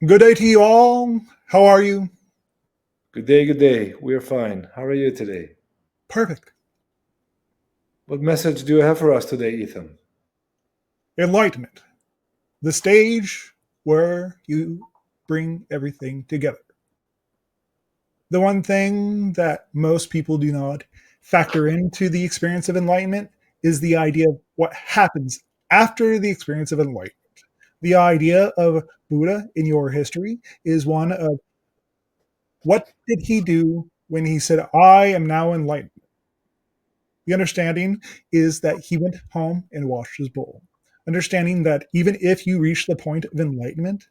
Good day to you all. How are you? Good day, good day. We're fine. How are you today? Perfect. What message do you have for us today, Ethan? Enlightenment. The stage where you bring everything together. The one thing that most people do not factor into the experience of enlightenment is the idea of what happens after the experience of enlightenment. The idea of Buddha in your history is one of what did he do when he said, I am now enlightened? The understanding is that he went home and washed his bowl. Understanding that even if you reach the point of enlightenment,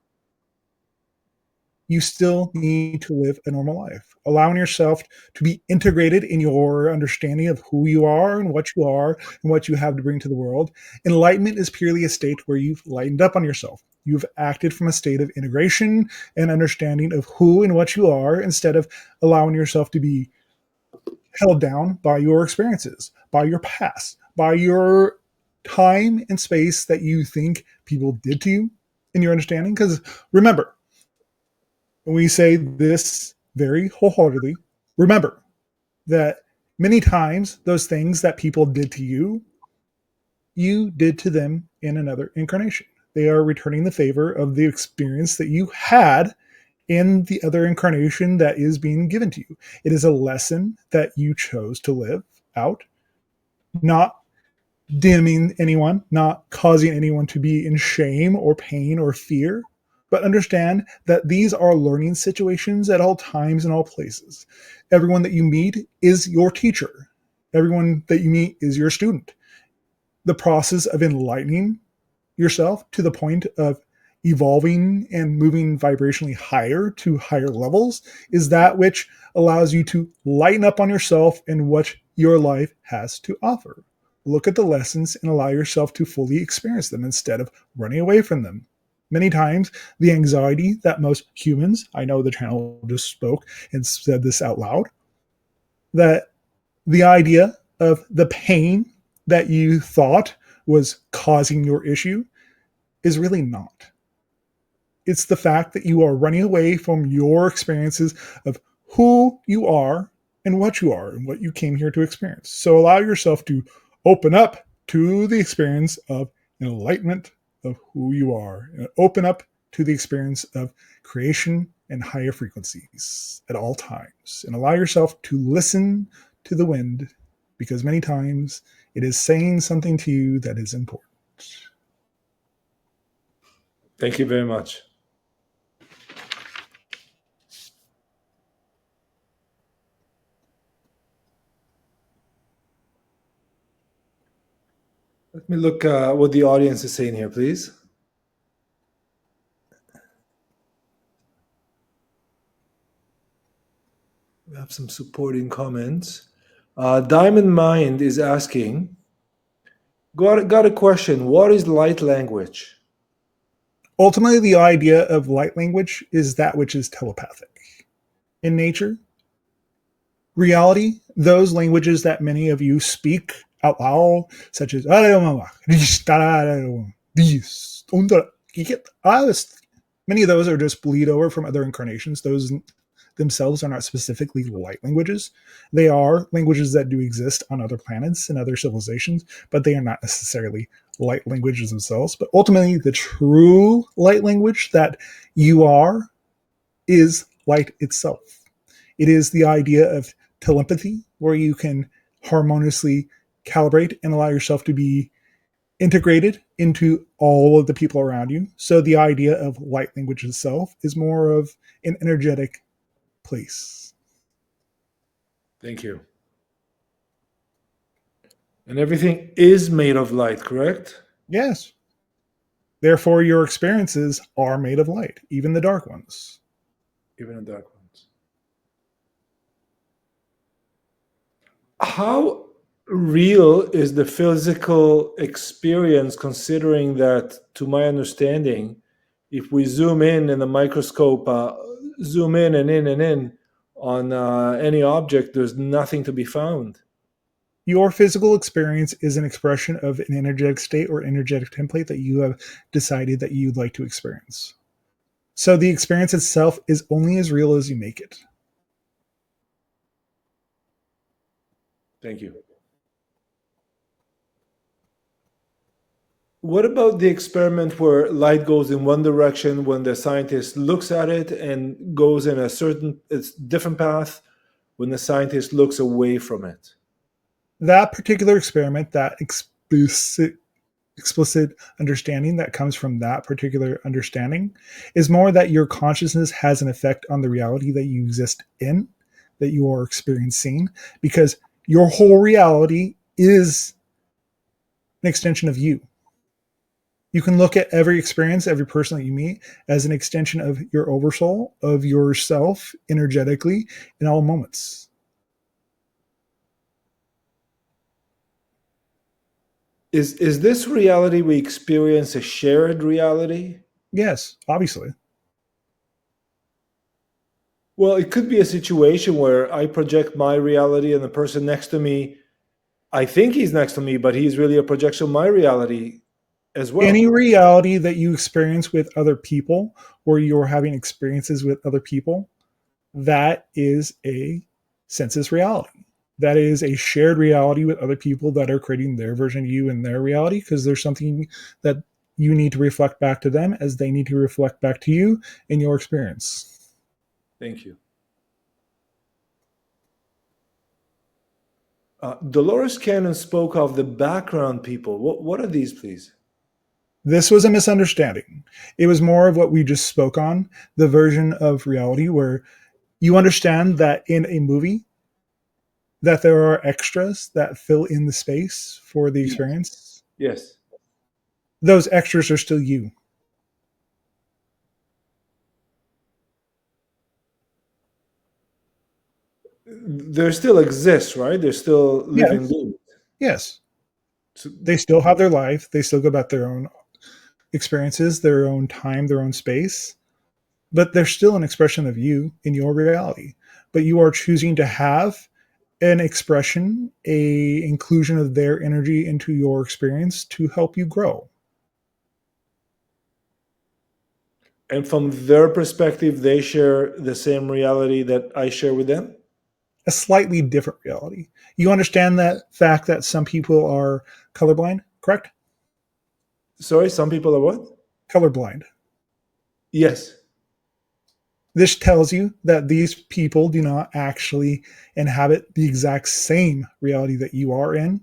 you still need to live a normal life, allowing yourself to be integrated in your understanding of who you are and what you have to bring to the world. Enlightenment is purely a state where you've lightened up on yourself. You've acted from a state of integration and understanding of who and what you are instead of allowing yourself to be held down by your experiences, by your past, by your time and space that you think people did to you in your understanding. Because remember, when we say this very wholeheartedly, remember that many times those things that people did to you, you did to them in another incarnation. They are returning the favor of the experience that you had in the other incarnation that is being given to you. It is a lesson that you chose to live out, not damning anyone, not causing anyone to be in shame or pain or fear, but understand that these are learning situations at all times and all places. Everyone that you meet is your teacher. Everyone that you meet is your student. The process of enlightening yourself to the point of evolving and moving vibrationally higher to higher levels is that which allows you to lighten up on yourself and what your life has to offer. Look at the lessons and allow yourself to fully experience them instead of running away from them. Many times, the anxiety that most humans, I know the channel just spoke and said this out loud, that the idea of the pain that you thought was causing your issue is really not. It's the fact that you are running away from your experiences of who you are and what you came here to experience. So allow yourself to open up to the experience of enlightenment of who you are, and open up to the experience of creation and higher frequencies at all times, and allow yourself to listen to the wind because many times it is saying something to you that is important. Thank you very much. Let me look what the audience is saying here, please. We have some supporting comments. Diamond Mind is asking, got a question. What is light language? Ultimately, the idea of light language is that which is telepathic. In nature, reality, those languages that many of you speak out loud, such as many of those are just bleed over from other incarnations. Those themselves are not specifically light languages. They are languages that do exist on other planets and other civilizations, but they are not necessarily light languages themselves. But ultimately, the true light language that you are is light itself. It is the idea of telepathy, where you can harmoniously calibrate and allow yourself to be integrated into all of the people around you. So the idea of light language itself is more of an energetic place. Thank you. And everything is made of light, correct? Yes. Therefore, your experiences are made of light, even the dark ones. Even the dark ones. How real is the physical experience, considering that, to my understanding, if we zoom in the microscope, zoom in and in and in on any object, there's nothing to be found. Your physical experience is an expression of an energetic state or energetic template that you have decided that you'd like to experience. So the experience itself is only as real as you make it. Thank you. What about the experiment where light goes in one direction when the scientist looks at it and goes in it's different path when the scientist looks away from it? That particular experiment, that explicit understanding that comes from that particular understanding, is more that your consciousness has an effect on the reality that you exist in, that you are experiencing, because your whole reality is an extension of you. You can look at every experience, every person that you meet, as an extension of your oversoul, of yourself energetically in all moments. Is this reality we experience a shared reality? Yes, obviously. Well, it could be a situation where I project my reality and the person next to me, I think he's next to me, but he's really a projection of my reality as well. Any reality that you experience with other people, or you're having experiences with other people, that is a sensus reality. That is a shared reality with other people that are creating their version of you and their reality, because there's something that you need to reflect back to them as they need to reflect back to you in your experience. Thank you. Dolores Cannon spoke of the background people. What are these, please? This was a misunderstanding. It was more of what we just spoke on, the version of reality where you understand that in a movie that there are extras that fill in the space for the experience. Yes. Those extras are still you. There still exists, right? They're still living Yes. beings. Yes. So, They still have their life. They still go about their own experiences, their own time, their own space. But they're still an expression of you in your reality. But you are choosing to have an expression, a inclusion of their energy into your experience to help you grow. and from their perspective, they share the same reality that I share with them. A slightly different reality. You understand that fact that some people are colorblind, correct? Sorry, some people are what? Colorblind. Yes. This tells you that these people do not actually inhabit the exact same reality that you are in.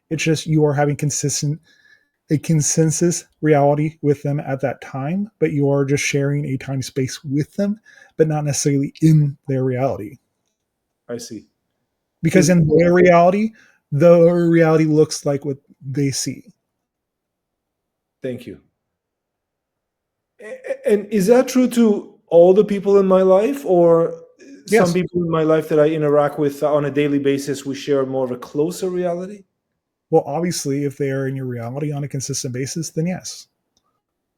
It's just you are having a consensus reality with them at that time, but you are just sharing a time space with them, but not necessarily in their reality. I see. Because Is in their reality, the reality looks like what they see. Thank you. And is that true to all the people in my life, or some Yes. people in my life that I interact with on a daily basis, we share more of a closer reality? Well, obviously, if they are in your reality on a consistent basis, then yes.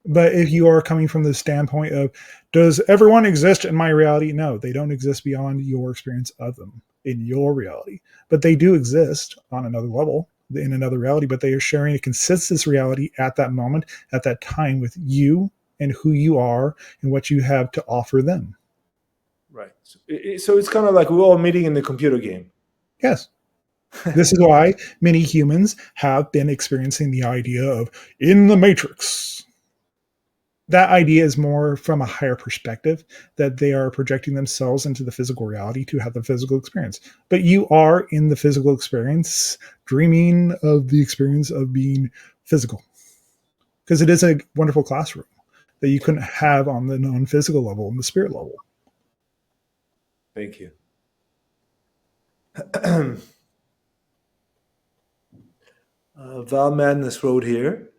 But if you are coming from the standpoint of, does everyone exist in my reality? No, they don't exist beyond your experience of them in your reality. But they do exist on another level, in another reality, but they are sharing a consistent reality at that moment, at that time with you and who you are and what you have to offer them. Right. So it's kind of like we're all meeting in the computer game. Yes. This is why many humans have been experiencing the idea of in the matrix. That idea is more from a higher perspective that they are projecting themselves into the physical reality to have the physical experience. But you are in the physical experience, dreaming of the experience of being physical. Because it is a wonderful classroom that you couldn't have on the non physical level and the spirit level. Thank you. Val Madness wrote here.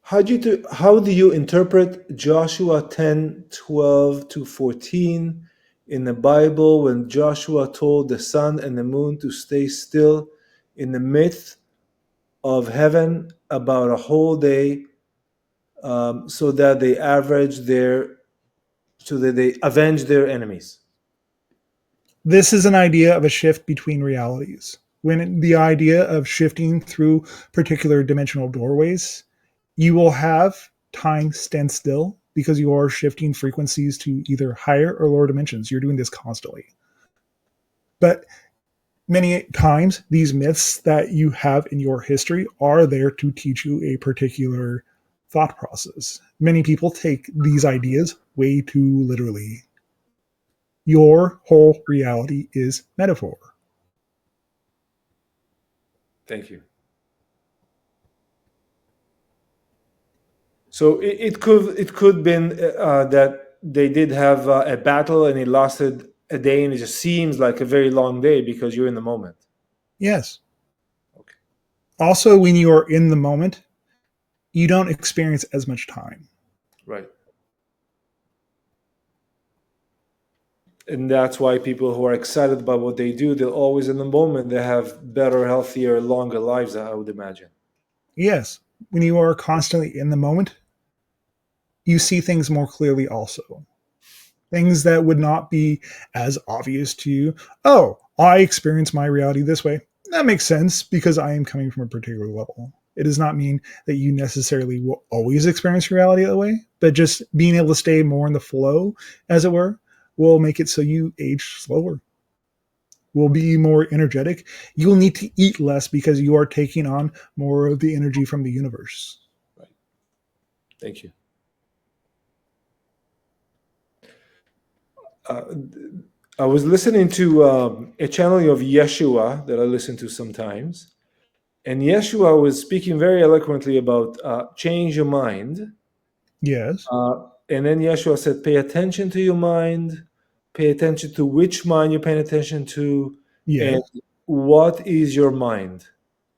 How do you interpret Joshua 10:12-14 in the Bible when Joshua told the sun and the moon to stay still in the midst of heaven about a whole day, so that they avenge their enemies? This is an idea of a shift between realities. When the idea of shifting through particular dimensional doorways, you will have time stand still because you are shifting frequencies to either higher or lower dimensions. You're doing this constantly. But many times, these myths that you have in your history are there to teach you a particular thought process. Many people take these ideas way too literally. Your whole reality is metaphor. Thank you. So it could been that they did have a battle and it lasted a day, and it just seems like a very long day because you're in the moment. Yes. Okay. Also, when you are in the moment, you don't experience as much time. Right. And that's why people who are excited about what they do, they're always in the moment. They have better, healthier, longer lives, I would imagine. Yes. When you are constantly in the moment, you see things more clearly also. Things that would not be as obvious to you. Oh, I experience my reality this way. That makes sense because I am coming from a particular level. It does not mean that you necessarily will always experience reality that way, but just being able to stay more in the flow, as it were, will make it so you age slower, will be more energetic. You'll need to eat less because you are taking on more of the energy from the universe. Right. Thank you. I was listening to a channel of Yeshua that I listen to sometimes. And Yeshua was speaking very eloquently about change your mind. Yes. And then Yeshua said, pay attention to your mind, pay attention to which mind you're paying attention to, and Yes. what is your mind.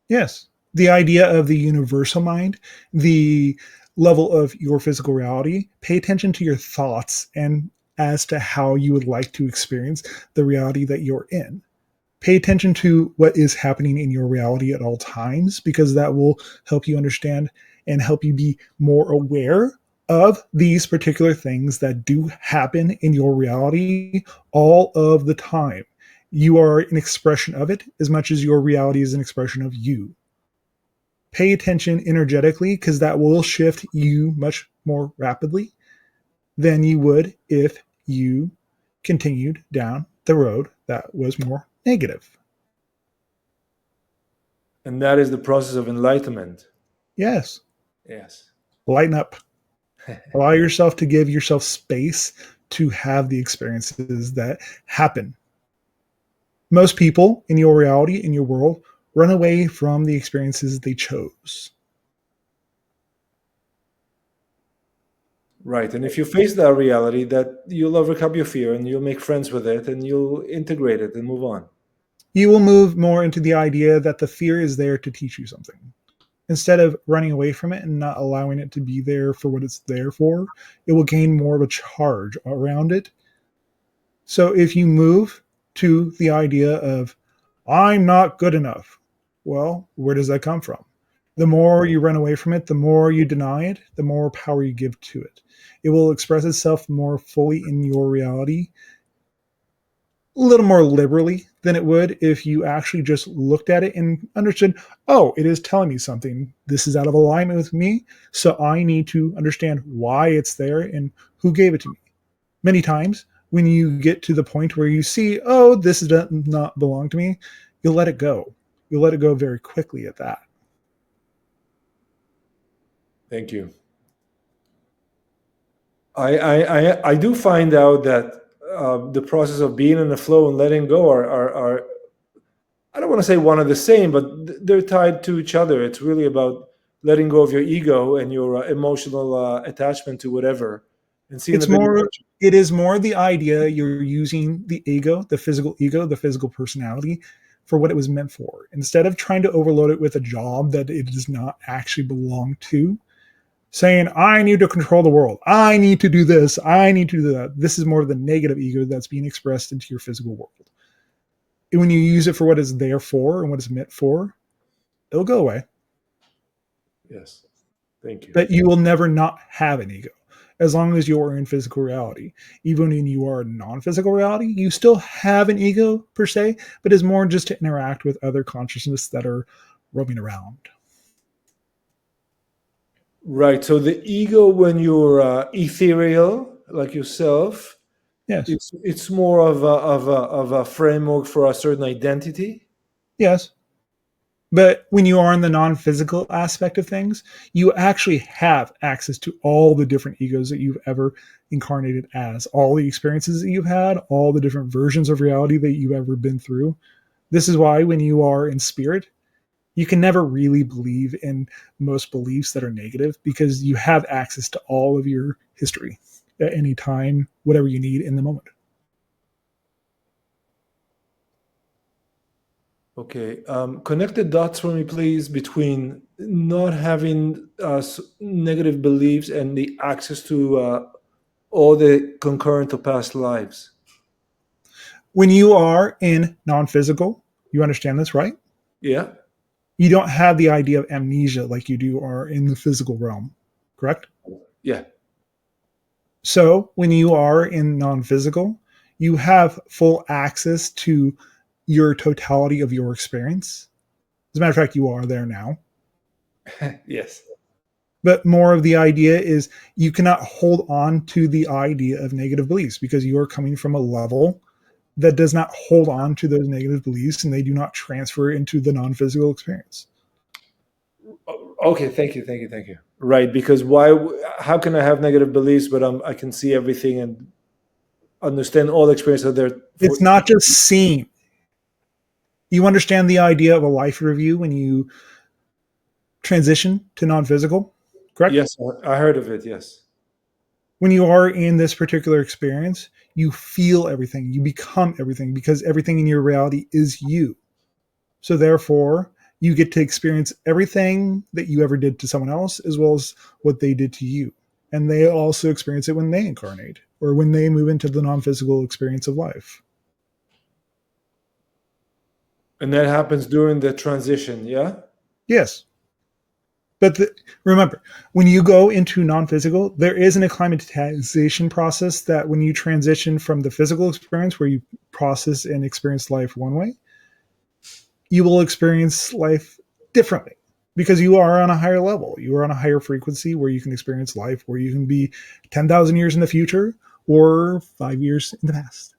Yes. The idea of the universal mind, the level of your physical reality, pay attention to your thoughts and as to how you would like to experience the reality that you're in. Pay attention to what is happening in your reality at all times because that will help you understand and help you be more aware of these particular things that do happen in your reality all of the time. You are an expression of it as much as your reality is an expression of you. Pay attention energetically because that will shift you much more rapidly than you would if you continued down the road that was more negative. And that is the process of enlightenment. Yes. Yes. Lighten up. Allow yourself to give yourself space to have the experiences that happen. Most people in your reality, in your world, run away from the experiences they chose. Right. And if you face that reality, that you'll overcome your fear and you'll make friends with it and you'll integrate it and move on. You will move more into the idea that the fear is there to teach you something. Instead of running away from it and not allowing it to be there for what it's there for, it will gain more of a charge around it. So if you move to the idea of, I'm not good enough, well, where does that come from? The more you run away from it, the more you deny it, the more power you give to it. It will express itself more fully in your reality, a little more liberally than it would if you actually just looked at it and understood, oh, it is telling me something. This is out of alignment with me. So I need to understand why it's there and who gave it to me. Many times, when you get to the point where you see, oh, this does not belong to me, you'll let it go. You'll let it go very quickly at that. Thank you. I do find out that the process of being in the flow and letting go are I don't want to say one and the same, but they're tied to each other. It's really about letting go of your ego and your emotional attachment to whatever, and seeing the It's bigger more, picture. it is more the idea you're using the ego, the physical personality for what it was meant for. Instead of trying to overload it with a job that it does not actually belong to, saying, I need to control the world. I need to do this. I need to do that. This is more of the negative ego that's being expressed into your physical world. And when you use it for what it's there for and what it's meant for, it'll go away. Yes, thank you. But you will never not have an ego as long as you are in physical reality. Even when you are in non-physical reality, you still have an ego per se, but it's more just to interact with other consciousness that are roaming around. Right. So the ego, when you're ethereal, like yourself, Yes. it's more of a framework for a certain identity. Yes. But when you are in the non physical aspect of things, you actually have access to all the different egos that you've ever incarnated as, all the experiences that you've had, all the different versions of reality that you've ever been through. This is why when you are in spirit, you can never really believe in most beliefs that are negative because you have access to all of your history at any time, whatever you need in the moment. Okay. Connect the dots for me, please, between not having negative beliefs and the access to all the concurrent to past lives. When you are in non physical, you understand this, right? Yeah. You don't have the idea of amnesia like you do are in the physical realm, correct? Yeah. So when you are in non-physical, you have full access to your totality of your experience. As a matter of fact, you are there now. Yes. But more of the idea is you cannot hold on to the idea of negative beliefs because you are coming from a level that does not hold on to those negative beliefs and they do not transfer into the non-physical experience. Okay. Thank you. Thank you. Thank you. Right. Because why? How can I have negative beliefs, but I can see everything and understand all the experiences there for? It's not just seeing. You understand the idea of a life review when you transition to non-physical, correct? Yes, I heard of it. Yes. When you are in this particular experience, you feel everything, you become everything because everything in your reality is you. So, therefore, you get to experience everything that you ever did to someone else as well as what they did to you. And they also experience it when they incarnate or when they move into the non physical experience of life. And that happens during the transition. Yeah. Yes. But remember, when you go into non physical, there is an acclimatization process that when you transition from the physical experience where you process and experience life one way, you will experience life differently because you are on a higher level. You are on a higher frequency where you can experience life, where you can be 10,000 years in the future or 5 years in the past.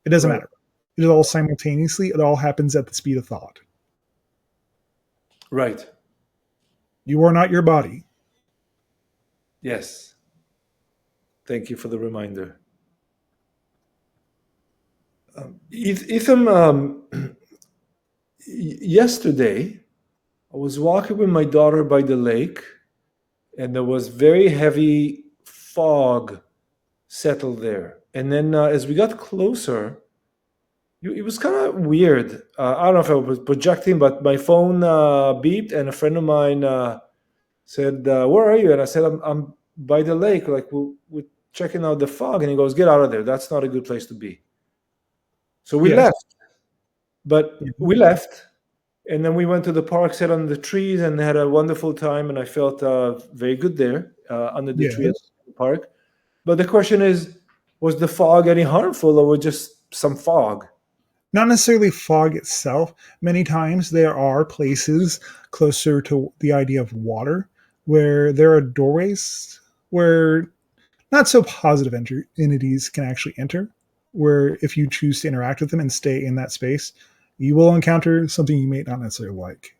It doesn't Right. matter. It is all simultaneously. It all happens at the speed of thought. Right. You are not your body. Yes. Thank you for the reminder. Ethan, yesterday I was walking with my daughter by the lake, and there was very heavy fog settled there. And then as we got closer, it was kind of weird. I don't know if I was projecting, but my phone beeped, and a friend of mine said, "Where are you?" And I said, "I'm by the lake. Like we're checking out the fog." And he goes, "Get out of there. That's not a good place to be." So we Yes. left. But Mhm. we left, and then we went to the park, sat under the trees, and had a wonderful time. And I felt very good there under the tree at Yes. the park. But the question is, was the fog any harmful, or was just some fog? Not necessarily fog itself. Many times there are places closer to the idea of water where there are doorways where not so positive entities can actually enter, where if you choose to interact with them and stay in that space, you will encounter something you may not necessarily like.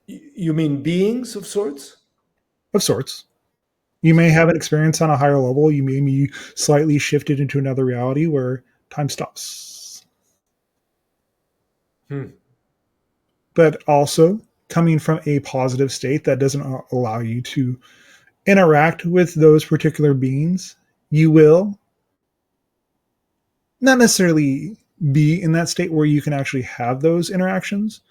You mean beings of sorts? Of sorts. You may have an experience on a higher level. You may be slightly shifted into another reality where time stops. Hmm. But also coming from a positive state that doesn't allow you to interact with those particular beings, you will not necessarily be in that state where you can actually have those interactions,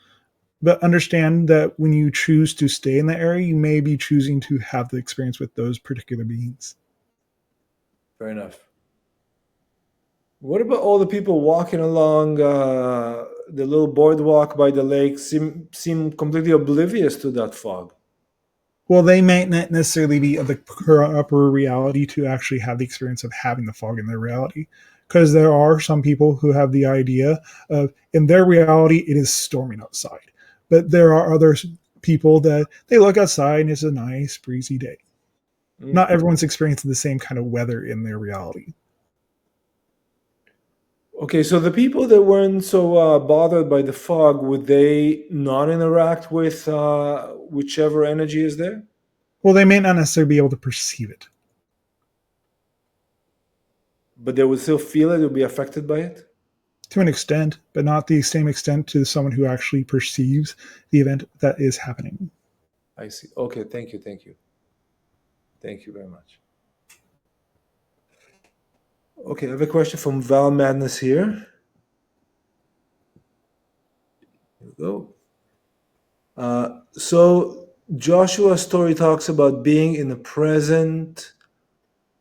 but understand that when you choose to stay in the area, you may be choosing to have the experience with those particular beings. Fair enough. What about all the people walking along the little boardwalk by the lake? Seem completely oblivious to that fog. Well, they may not necessarily be of the proper reality to actually have the experience of having the fog in their reality. Because there are some people who have the idea of, in their reality, it is storming outside. But there are other people that they look outside and it's a nice breezy day. Not everyone's experiencing the same kind of weather in their reality. Okay, so the people that weren't so bothered by the fog, would they not interact with whichever energy is there? Well, they may not necessarily be able to perceive it. But they would still feel it, would be affected by it? To an extent, but not the same extent to someone who actually perceives the event that is happening. I see. Okay, thank you, thank you. Thank you very much. Okay, I have a question from Val Madness here. Here we go. So Joshua's story talks about being in the present,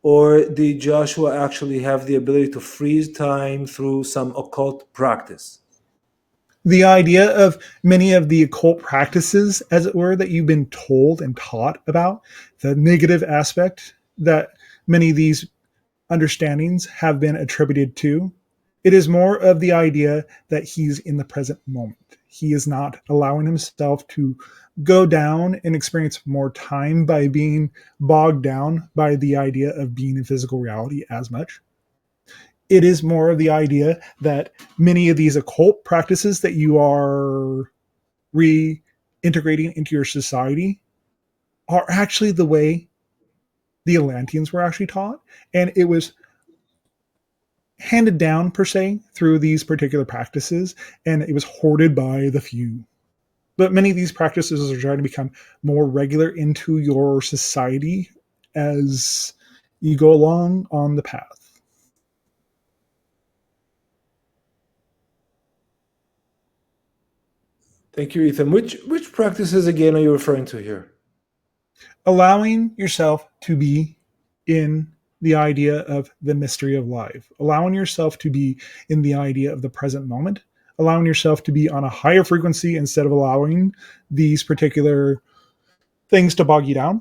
or did Joshua actually have the ability to freeze time through some occult practice? The idea of many of the occult practices, as it were, that you've been told and taught about, the negative aspect that many of these understandings have been attributed to, it is more of the idea that he's in the present moment. He is not allowing himself to go down and experience more time by being bogged down by the idea of being in physical reality as much. It is more of the idea that many of these occult practices that you are reintegrating into your society are actually the way the Atlanteans were actually taught. And it was handed down, per se, through these particular practices, and it was hoarded by the few. But many of these practices are trying to become more regular into your society as you go along on the path. Thank you, Ethan. Which practices again are you referring to here? Allowing yourself to be in the idea of the mystery of life, allowing yourself to be in the idea of the present moment, allowing yourself to be on a higher frequency instead of allowing these particular things to bog you down.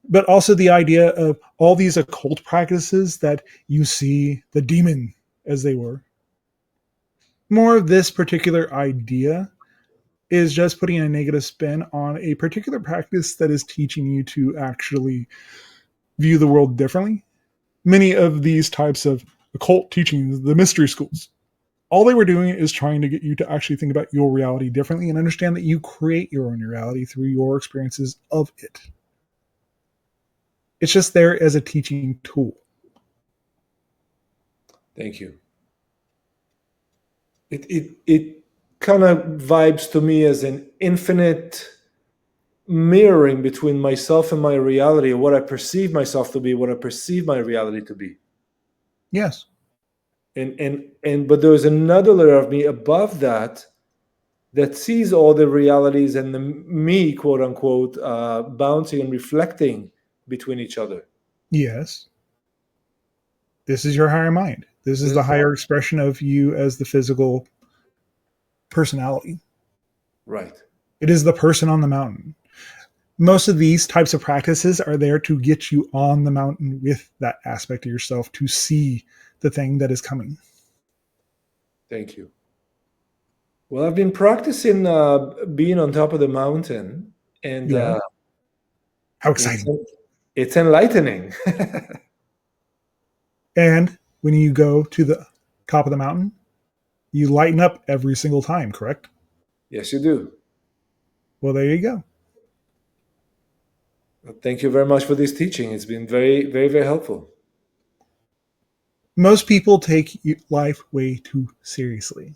But also the idea of all these occult practices that you see the demon as they were. More of this particular idea is just putting a negative spin on a particular practice that is teaching you to actually view the world differently. Many of these types of occult teachings, the mystery schools, all they were doing is trying to get you to actually think about your reality differently and understand that you create your own reality through your experiences of it. It's just there as a teaching tool. Thank you. It kind of vibes to me as an infinite mirroring between myself and my reality, what I perceive myself to be, what I perceive my reality to be. Yes. And but there's another layer of me above that sees all the realities and the me, quote unquote, bouncing and reflecting between each other. Yes. This is your higher mind. This is the higher expression of you as the physical personality. Right. It is the person on the mountain. Most of these types of practices are there to get you on the mountain with that aspect of yourself to see the thing that is coming. Thank you. Well, I've been practicing being on top of the mountain, and Yeah. How exciting. It's enlightening. And when you go to the top of the mountain, you lighten up every single time, correct? Yes, you do. Well, there you go. Thank you very much for this teaching. It's been very, very, very helpful. Most people take life way too seriously.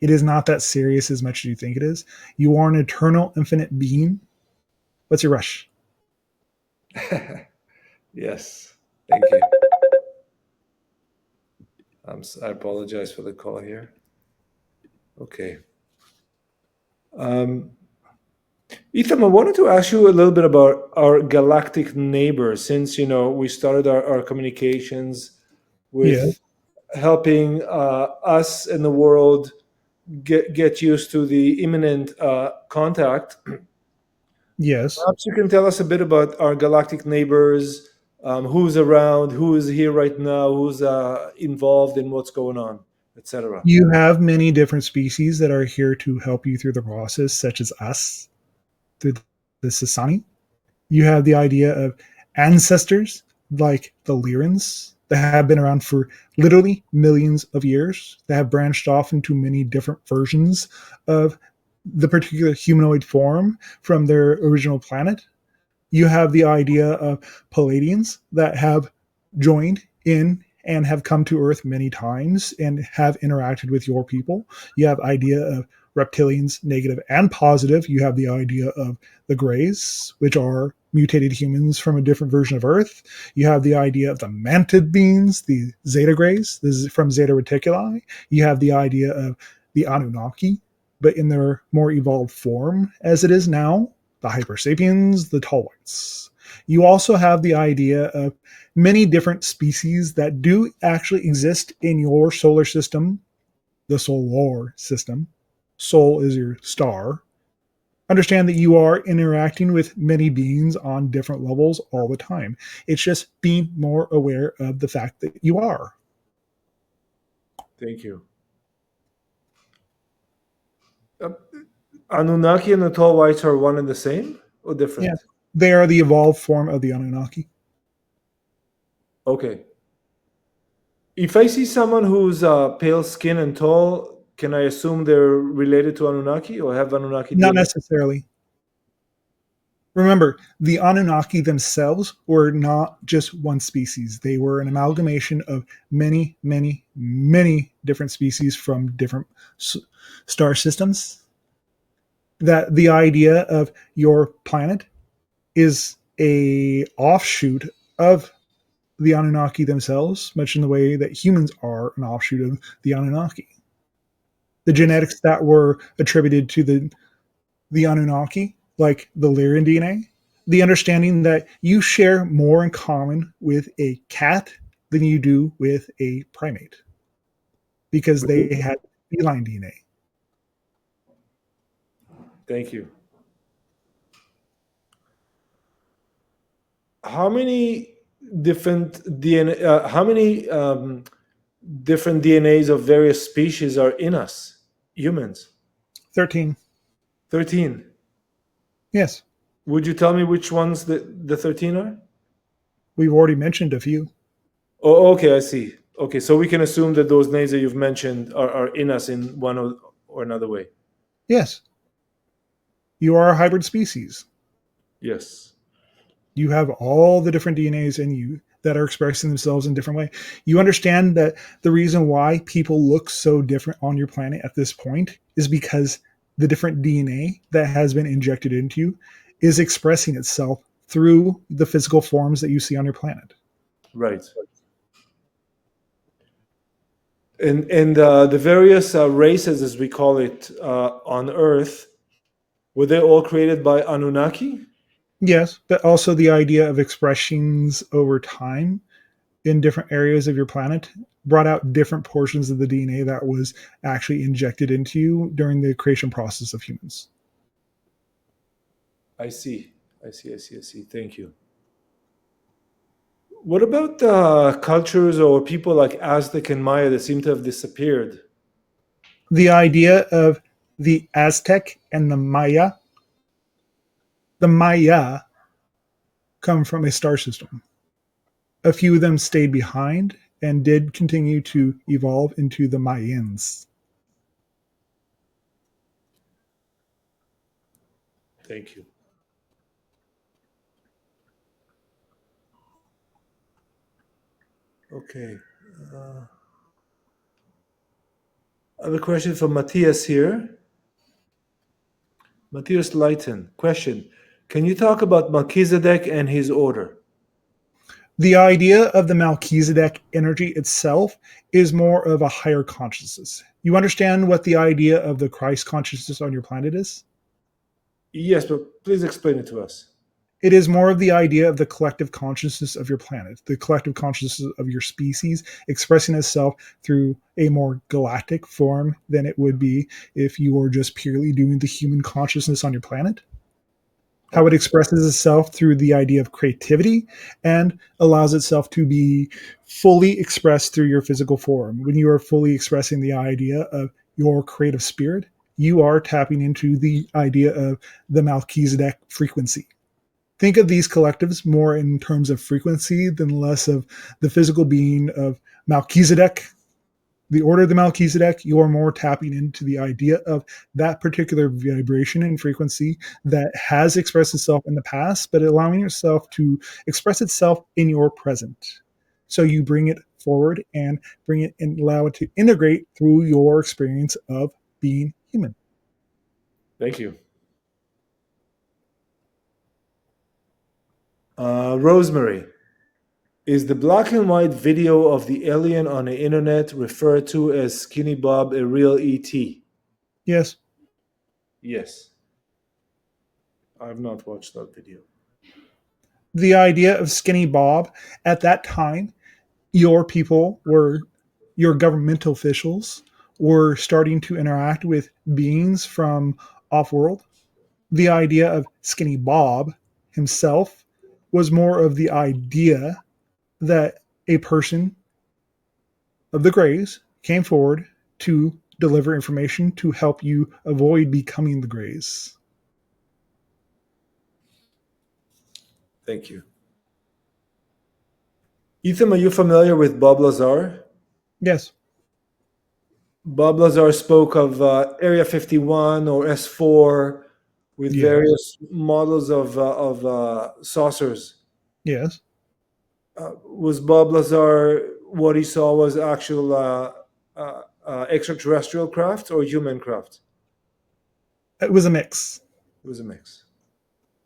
It is not that serious as much as you think it is. You are an eternal, infinite being. What's your rush? Yes. Thank you. I apologize for the call here. Okay. Ethan, I wanted to ask you a little bit about our galactic neighbors, since we started our communications with helping us in the world get used to the imminent contact. Yes. Perhaps you can tell us a bit about our galactic neighbors, who's around, who is here right now, who's involved in what's going on. etc. You have many different species that are here to help you through the process, such as us, through the Sasani. You have the idea of ancestors like the Lyrans that have been around for literally millions of years, that have branched off into many different versions of the particular humanoid form from their original planet. You have the idea of Palladians that have joined in and have come to Earth many times and have interacted with your people. You have idea of reptilians, negative and positive. You have the idea of the Greys, which are mutated humans from a different version of Earth. You have the idea of the mantid beings, the Zeta Greys. This is from Zeta Reticuli. You have the idea of the Anunnaki, but in their more evolved form as it is now, the Hyper Sapiens, the Tall Whites. You also have the idea of many different species that do actually exist in your solar system, the solar system. Sol is your star. Understand that you are interacting with many beings on different levels all the time. It's just being more aware of the fact that you are. Thank you. Uh, Anunnaki and the tall whites are one and the same or Yeah. different? They are the evolved form of the Anunnaki. Okay. If I see someone who's pale skin and tall, can I assume they're related to Anunnaki or have Anunnaki Not DNA? necessarily. Remember, the Anunnaki themselves were not just one species. They were an amalgamation of many, many, many different species from different star systems. That the idea of your planet is a offshoot of the Anunnaki themselves, much in the way that humans are an offshoot of the Anunnaki. The genetics that were attributed to the Anunnaki, like the Lyran DNA, the understanding that you share more in common with a cat than you do with a primate because they had feline DNA. Thank you. How many different DNA? How many different DNAs of various species are in us, humans? 13. 13. Yes, Would you tell me which ones the 13 are? we've already mentioned a few. Oh, okay, I see. Okay, so we can assume that those names that you've mentioned are in us in one or another way. Yes, you are a hybrid species. Yes. You have all the different DNAs in you that are expressing themselves in different way. You understand that the reason why people look so different on your planet at this point is because the different DNA that has been injected into you is expressing itself through the physical forms that you see on your planet. Right. And the various races, as we call it, on Earth, were they all created by Anunnaki? Yes, but also the idea of expressions over time in different areas of your planet brought out different portions of the DNA that was actually injected into you during the creation process of humans. I see. I see. I see. I see. Thank you. What about cultures or people like Aztec and Maya that seem to have disappeared? The idea of the Aztec and the Maya come from a star system. A few of them stayed behind and did continue to evolve into the Mayans. Thank you. Okay. I have a question from Matthias here. Matthias Leiten. Question. Can you talk about Melchizedek and his order? The idea of the Melchizedek energy itself is more of a higher consciousness. You understand what the idea of the Christ consciousness on your planet is? Yes, but please explain it to us. It is more of the idea of the collective consciousness of your planet, the collective consciousness of your species expressing itself through a more galactic form than it would be if you were just purely doing the human consciousness on your planet. how it expresses itself through the idea of creativity and allows itself to be fully expressed through your physical form. When you are fully expressing the idea of your creative spirit, you are tapping into the idea of the Melchizedek frequency. Think of these collectives more in terms of frequency than less of the physical being of Melchizedek, the order of the Melchizedek. You are more tapping into the idea of that particular vibration and frequency that has expressed itself in the past, but allowing yourself to express itself in your present. So you bring it forward and bring it and allow it to integrate through your experience of being human. Thank you. Rosemary, is the black and white video of the alien on the internet referred to as Skinny Bob a real ET? Yes. Yes. I have not watched that video. The idea of Skinny Bob at that time, your people were, your governmental officials were starting to interact with beings from off world. The idea of Skinny Bob himself was more of the idea that a person of the Greys came forward to deliver information to help you avoid becoming the Greys. Thank you. Ethan, are you familiar with Bob Lazar? Yes. Bob Lazar spoke of Area 51 or S4 with Yes. various models of saucers. Yes. Was Bob Lazar, what he saw was actual extraterrestrial craft or human craft? It was a mix. It was a mix.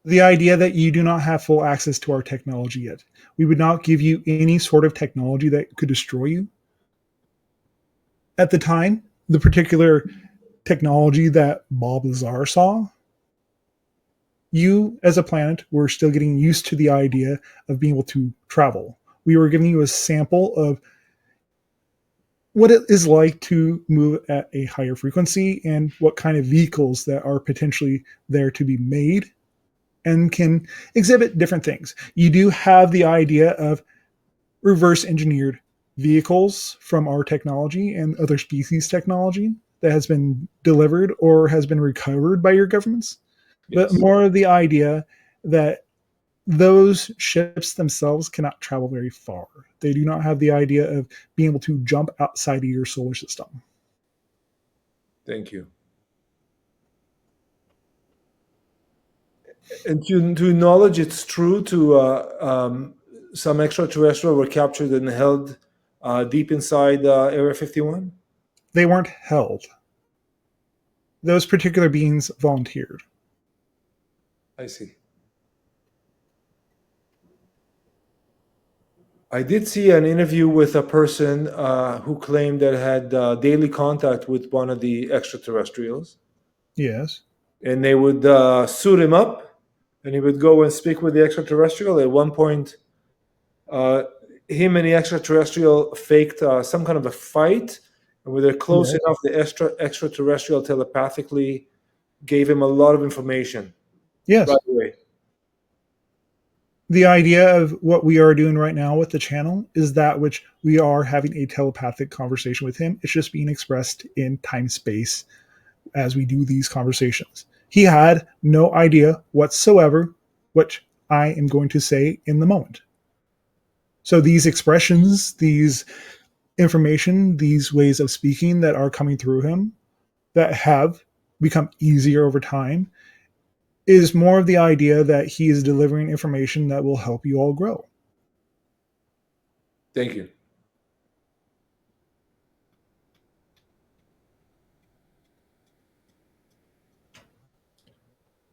The idea that you do not have full access to our technology yet. We would not give you any sort of technology that could destroy you. At the time, the particular technology that Bob Lazar saw, you as a planet were still getting used to the idea of being able to travel. We were giving you a sample of what it is like to move at a higher frequency and what kind of vehicles that are potentially there to be made and can exhibit different things. You do have the idea of reverse engineered vehicles from our technology and other species technology that has been delivered or has been recovered by your governments, but Yes. more of the idea that those ships themselves cannot travel very far. They do not have the idea of being able to jump outside of your solar system. Thank you. And to acknowledge it's true to some extraterrestrial were captured and held deep inside Area 51? They weren't held. Those particular beings volunteered. I see. I did see an interview with a person who claimed that had daily contact with one of the extraterrestrials, Yes. and they would suit him up, and he would go and speak with the extraterrestrial. At one point, him and the extraterrestrial faked some kind of a fight, and when they're close Yes. enough, the extraterrestrial telepathically gave him a lot of information. Yes. By the way, The idea of what we are doing right now with the channel is that which we are having a telepathic conversation with him. It's just being expressed in time space as we do these conversations. He had no idea whatsoever what I am going to say in the moment. So these expressions, these information, these ways of speaking that are coming through him that have become easier over time is more of the idea that he is delivering information that will help you all grow. thank you.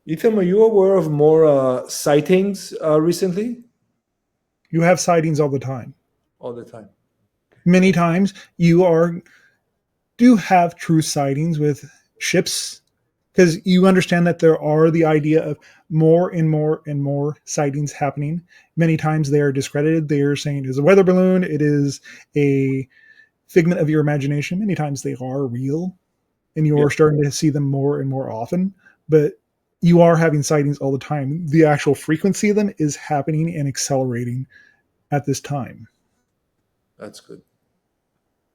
Ethan, are you aware of more sightings recently? You have sightings all the time. All the time. Many times you do have true sightings with ships because you understand that there are the idea of more and more and more sightings happening. Many times they are discredited. They are saying it is a weather balloon. It is a figment of your imagination. Many times they are real and you're Yeah. starting to see them more and more often. But you are having sightings all the time. The actual frequency of them is happening and accelerating at this time. That's good.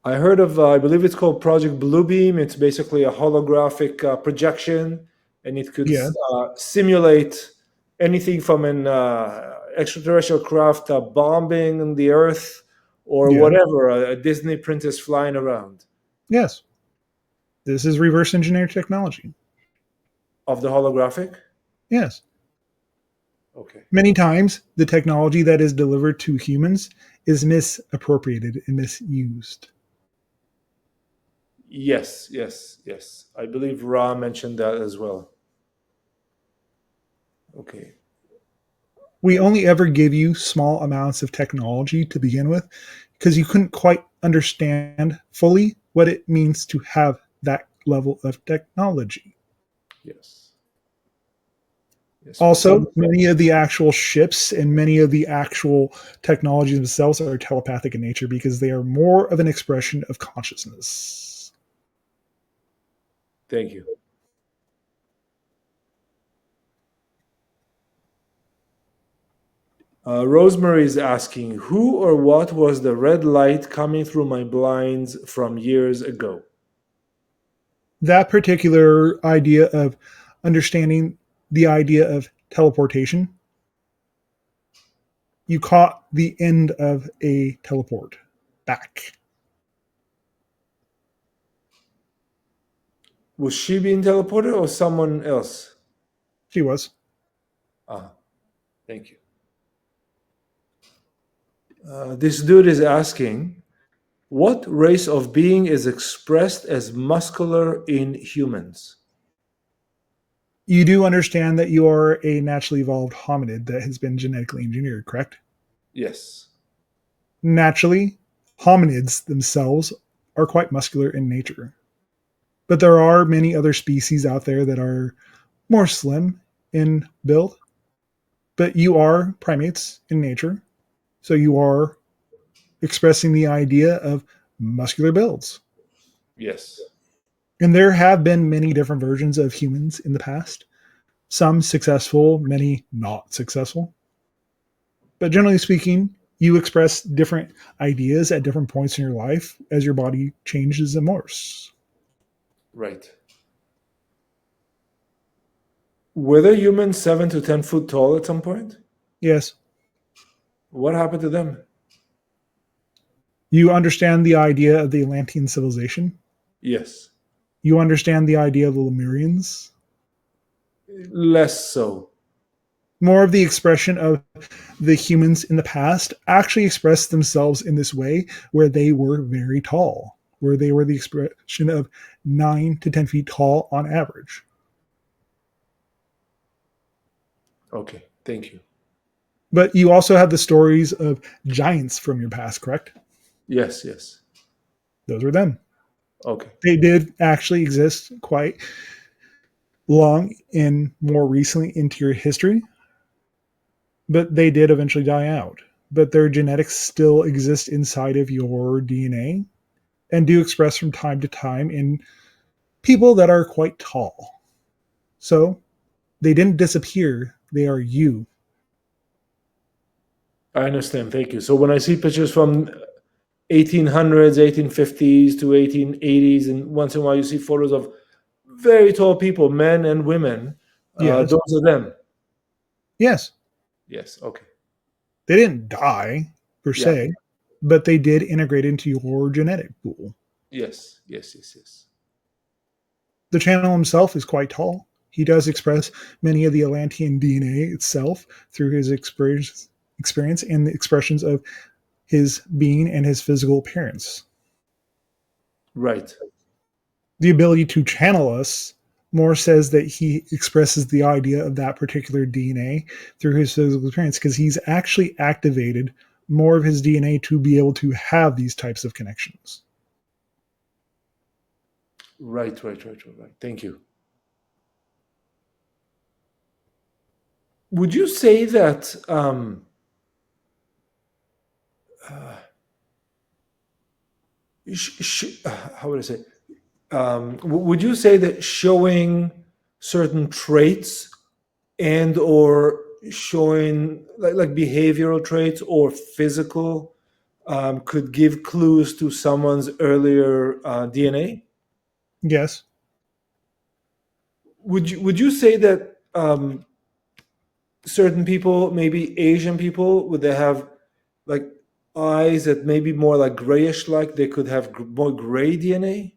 I heard of, I believe it's called Project Bluebeam. It's basically a holographic projection, and it could Yeah, simulate anything from an extraterrestrial craft bombing the Earth or yeah, whatever, a Disney princess flying around yes. This is reverse engineered technology. of the holographic. Yes. Okay. Many times, the technology that is delivered to humans is misappropriated and misused. Yes, yes, yes. I believe Ra mentioned that as well. Okay. We only ever give you small amounts of technology to begin with because you couldn't quite understand fully what it means to have that level of technology. Yes. Yes. For some. Also, many of the actual ships and many of the actual technologies themselves are telepathic in nature because they are more of an expression of consciousness. Thank you. Rosemary is asking, who or what was the red light coming through my blinds from years ago? That particular idea of understanding the idea of teleportation, you caught the end of a teleport back. Was she being teleported or someone else? She was. Ah, thank you. This dude is asking, what race of being is expressed as muscular in humans? You do understand that you are a naturally evolved hominid that has been genetically engineered, correct? Yes. Naturally, hominids themselves are quite muscular in nature. But there are many other species out there that are more slim in build. But you are primates in nature. So you are expressing the idea of muscular builds. Yes. And there have been many different versions of humans in the past, some successful, many not successful. But generally speaking, you express different ideas at different points in your life as your body changes and morphs. Right. Were there humans 7 to 10 foot tall at some point? Yes, What happened to them? you understand the idea of the Atlantean civilization. Yes. You understand the idea of the Lemurians. Less so. More of the expression of the humans in the past actually expressed themselves in this way where they were very tall, where they were the expression of 9 to 10 feet tall on average. Okay. Thank you. But you also have the stories of giants from your past, correct? Yes. Yes. Those were them. Okay. They did actually exist quite long and more recently into your history, but they did eventually die out. But their genetics still exist inside of your DNA and do express from time to time in people that are quite tall. So they didn't disappear, they are you. I understand. Thank you. So when I see pictures from 1800s, 1850s to 1880s, and once in a while you see photos of very tall people, men and women, Yes. those are them. Yes. Yes. Okay. They didn't die per Yeah. se, but they did integrate into your genetic pool. Yes. Yes. Yes. Yes. The channel himself is quite tall. He does express many of the Atlantean DNA itself through his experience and the expressions of his being and his physical appearance. Right. The ability to channel us more says that he expresses the idea of that particular DNA through his physical appearance because he's actually activated more of his DNA to be able to have these types of connections. Right. Right. Right. Right. Right. Thank you. Would you say that uh, how would I say? Would you say that showing certain traits and or showing like behavioral traits or physical could give clues to someone's earlier DNA. Yes. Would you say that certain people, maybe Asian people, would they have like eyes that maybe more like grayish, like they could have more gray DNA?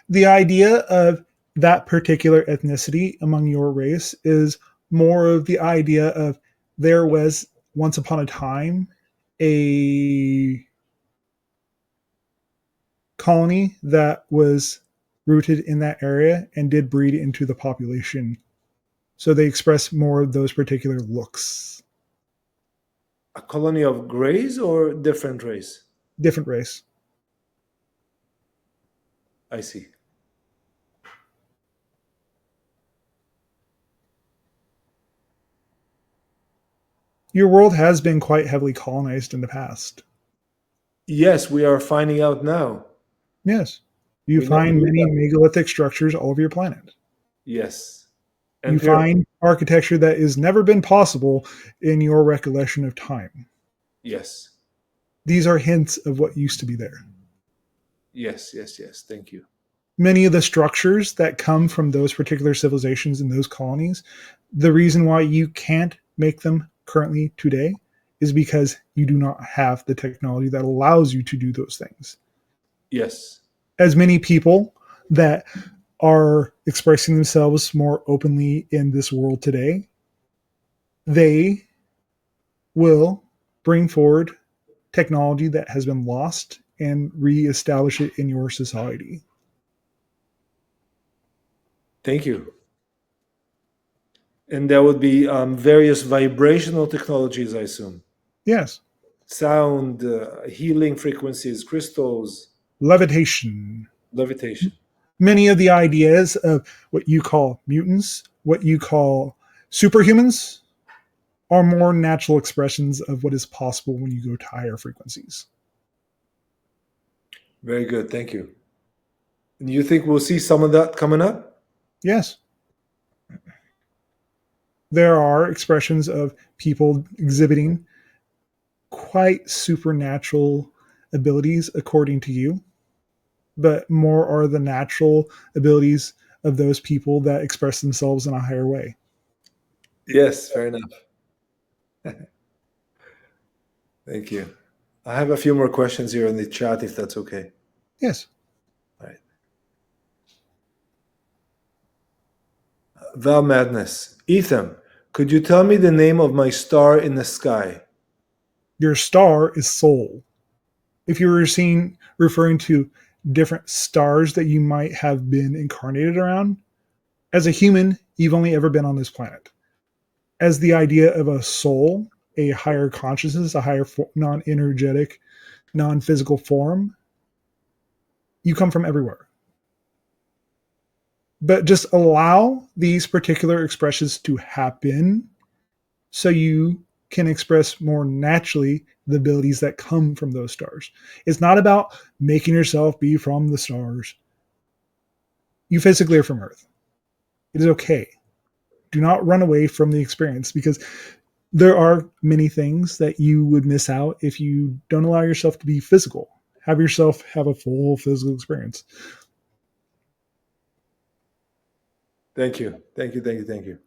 The idea of that particular ethnicity among your race is more of the idea of there was once upon a time a colony that was rooted in that area and did breed into the population. So they express more of those particular looks. A colony of grays or different race? Different race. I see. Your world has been quite heavily colonized in the past. Yes, we are finding out now. Yes. You We never find knew many that. megalithic structures all over your planet. Yes. You And find architecture that has never been possible in your recollection of time. yes. These are hints of what used to be there. Yes, yes, yes. Thank you. Many of the structures that come from those particular civilizations in those colonies, the reason why you can't make them currently today is because you do not have the technology that allows you to do those things. Yes. As many people that are expressing themselves more openly in this world today, they will bring forward technology that has been lost and reestablish it in your society. Thank you. And there would be various vibrational technologies, I assume. Yes. Sound, healing frequencies, crystals, Levitation. levitation. Many of the ideas of what you call mutants, what you call superhumans, are more natural expressions of what is possible when you go to higher frequencies. Very good. Thank you. And you think we'll see some of that coming up? Yes. There are expressions of people exhibiting quite supernatural abilities according to you, but more are the natural abilities of those people that express themselves in a higher way. Yes, fair enough. Thank you. I have a few more questions here in the chat, if that's okay. Yes. All right. Val Madness. Ethan, could you tell me the name of my star in the sky? Your star is soul. If you were seeing referring to different stars that you might have been incarnated around, as a human, you've only ever been on this planet. As the idea of a soul, a higher consciousness, a higher non-energetic, non-physical form, you come from everywhere. But just allow these particular expressions to happen so you can express more naturally the abilities that come from those stars. It's not about making yourself be from the stars. You physically are from Earth. It is okay. Do not run away from the experience because there are many things that you would miss out if you don't allow yourself to be physical. Have yourself have a full physical experience. Thank you. Thank you. Thank you. Thank you.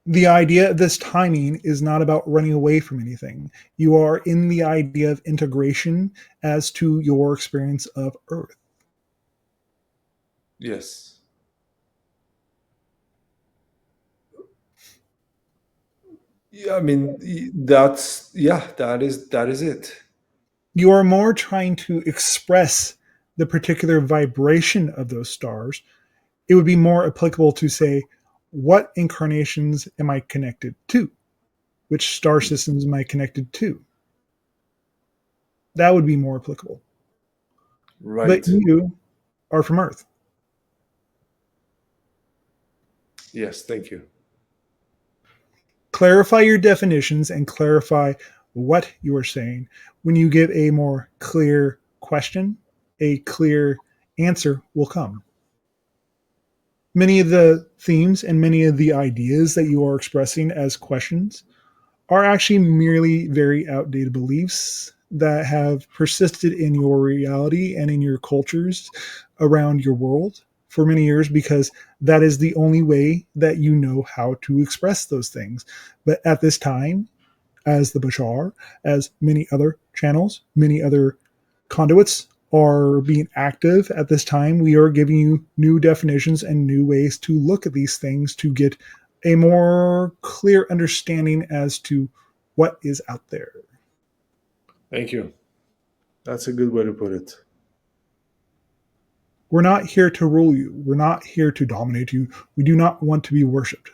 The idea of this timing is not about running away from anything. You are in the idea of integration as to your experience of Earth. Yes. Yeah, I mean that is it. You are more trying to express the particular vibration of those stars. It would be more applicable to say, what incarnations am I connected to? Which star systems am I connected to? That would be more applicable. But Right. you are from Earth. Yes, thank you. Clarify your definitions and clarify what you are saying. When you give a more clear question, a clear answer will come. Many of the themes and many of the ideas that you are expressing as questions are actually merely very outdated beliefs that have persisted in your reality and in your cultures around your world for many years because that is the only way that you know how to express those things. But at this time, as the Bashar, as many other channels, many other conduits are being active at this time, we are giving you new definitions and new ways to look at these things to get a more clear understanding as to what is out there. Thank you. That's a good way to put it. We're not here to rule you. We're not here to dominate you. We do not want to be worshipped.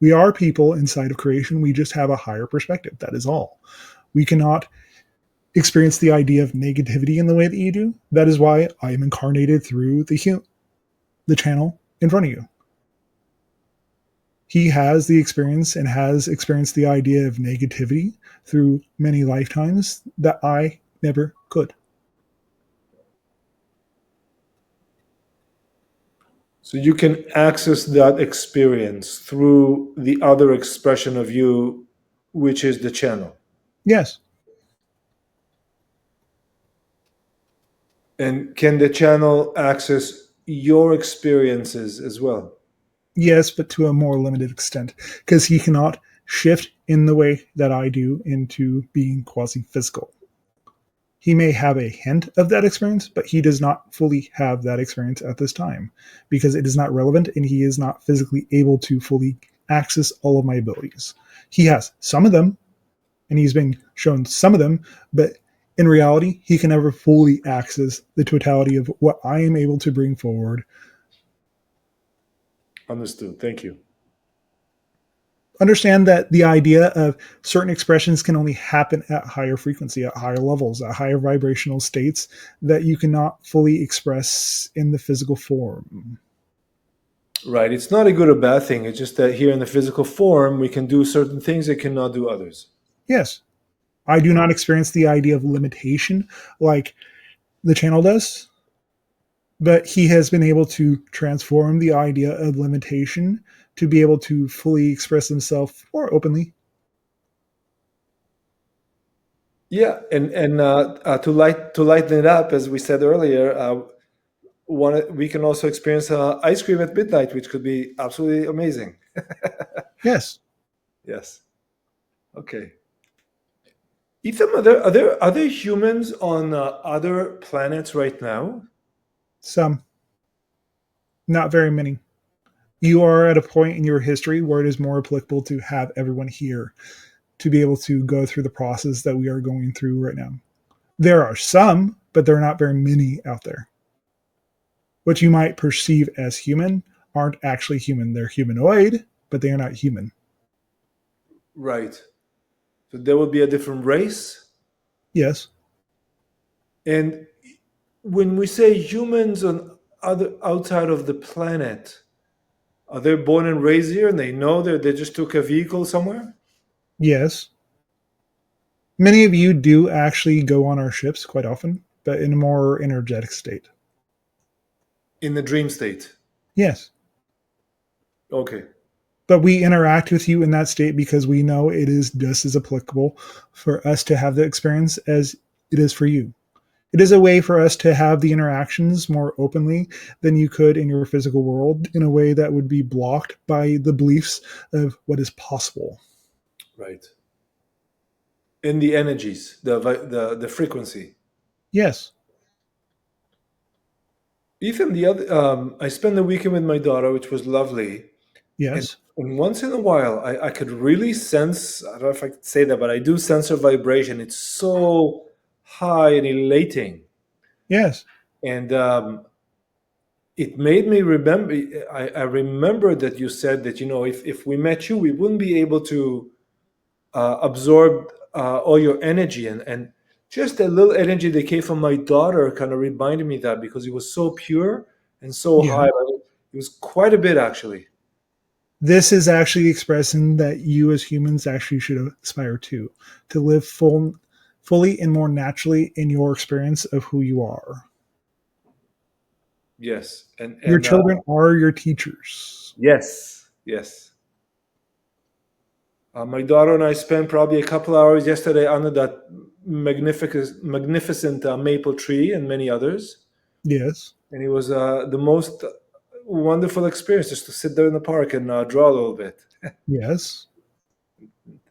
We are people inside of creation. We just have a higher perspective. That is all. We cannot experience the idea of negativity in the way that you do. That is why I am incarnated through the channel in front of you. He has the experience and has experienced the idea of negativity through many lifetimes that I never could. So you can access that experience through the other expression of you, which is the channel. Yes. And can the channel access your experiences as well? Yes, but to a more limited extent, because he cannot shift in the way that I do into being quasi physical. He may have a hint of that experience, but he does not fully have that experience at this time because it is not relevant and he is not physically able to fully access all of my abilities. He has some of them and he's been shown some of them, but in reality, he can never fully access the totality of what I am able to bring forward. Understood. Thank you. Understand that the idea of certain expressions can only happen at higher frequency, at higher levels, at higher vibrational states that you cannot fully express in the physical form. Right. It's not a good or bad thing. It's just that here in the physical form, we can do certain things and cannot do others. Yes, I do not experience the idea of limitation like the channel does, but he has been able to transform the idea of limitation to be able to fully express himself more openly. Yeah, and to lighten it up, as we said earlier, we can also experience ice cream at midnight, which could be absolutely amazing. Yes, Yes. Okay. Ethan, are there humans on other planets right now? some, not very many. You are at a point in your history where it is more applicable to have everyone here to be able to go through the process that we are going through right now. There are some, but there are not very many out there. What you might perceive as human aren't actually human. They're humanoid, but they are not human. Right. So there would be a different race. Yes. And when we say humans on other outside of the planet, are they born and raised here and they know that they just took a vehicle somewhere? Yes. Many of you do actually go on our ships quite often, but in a more energetic state. In the dream state. Yes. Okay. But we interact with you in that state because we know it is just as applicable for us to have the experience as it is for you. It is a way for us to have the interactions more openly than you could in your physical world in a way that would be blocked by the beliefs of what is possible. Right. In the energies, the frequency. Yes. Even the other, I spent the weekend with my daughter, which was lovely. And, Yes. and once in a while, I could really sense, I don't know if I could say that, but I do sense her vibration. It's so high and elating. Yes. And it made me remember, I remember that you said that, if we met you, we wouldn't be able to absorb all your energy. And just a little energy that came from my daughter kind of reminded me that because it was so pure and so Yeah. high. It was quite a bit, actually. This is actually expressing that you as humans actually should aspire to live fully and more naturally in your experience of who you are. Yes. Your And children are your teachers. yes, yes. My daughter and I spent probably a couple hours yesterday under that magnificent maple tree and many others. Yes. And it was the most wonderful experience just to sit there in the park and draw a little bit. Yes.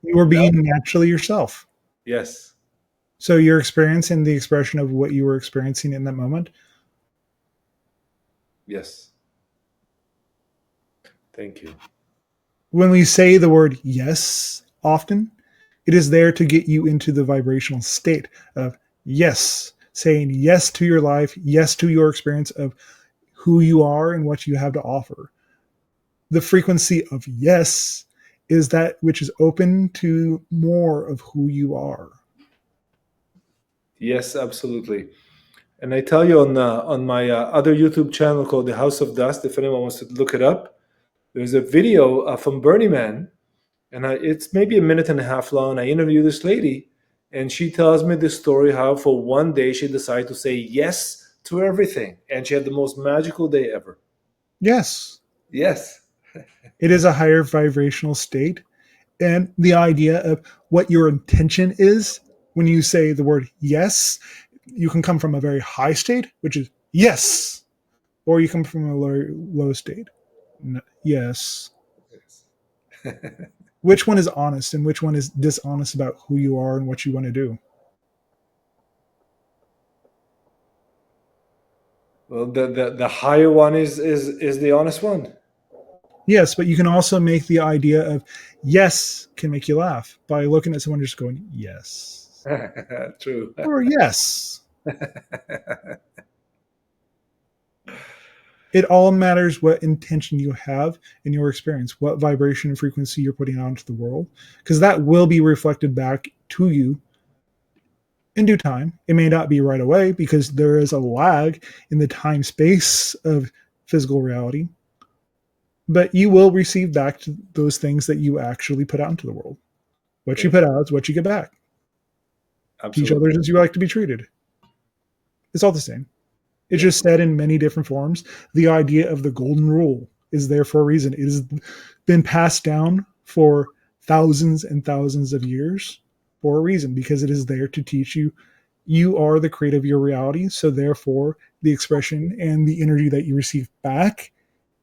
You were being naturally yourself. Yes, So you're experiencing the expression of what you were experiencing in that moment. yes. Thank you. When we say the word yes often, it is there to get you into the vibrational state of yes, saying yes to your life, yes to your experience of who you are and what you have to offer. The frequency of yes is that which is open to more of who you are. Yes, absolutely. And I tell you on my other YouTube channel called The House of Dust, if anyone wants to look it up, there's a video from Burning Man, and it's maybe a minute and a half long. I interview this lady, and she tells me the story how for one day she decided to say yes to everything, and she had the most magical day ever. Yes, Yes. it is a higher vibrational state. And the idea of what your intention is when you say the word yes, you can come from a very high state, which is yes, or you come from a low state. Yes. Which one is honest and which one is dishonest about who you are and what you want to do? Well, the higher one is the honest one. Yes, but you can also make the idea of yes can make you laugh by looking at someone just going yes True. or yes. It all matters what intention you have in your experience, what vibration and frequency you're putting out into the world, because that will be reflected back to you in due time. It may not be right away because there is a lag in the time space of physical reality, but you will receive back to those things that you actually put out into the world. What you Thank put you. out is what you get back. Teach Absolutely. others as you like to be treated. It's all the same. It's Yeah. just said in many different forms. The idea of the golden rule is there for a reason. It has been passed down for thousands and thousands of years for a reason because it is there to teach you you are the creator of your reality. So, therefore, the expression and the energy that you receive back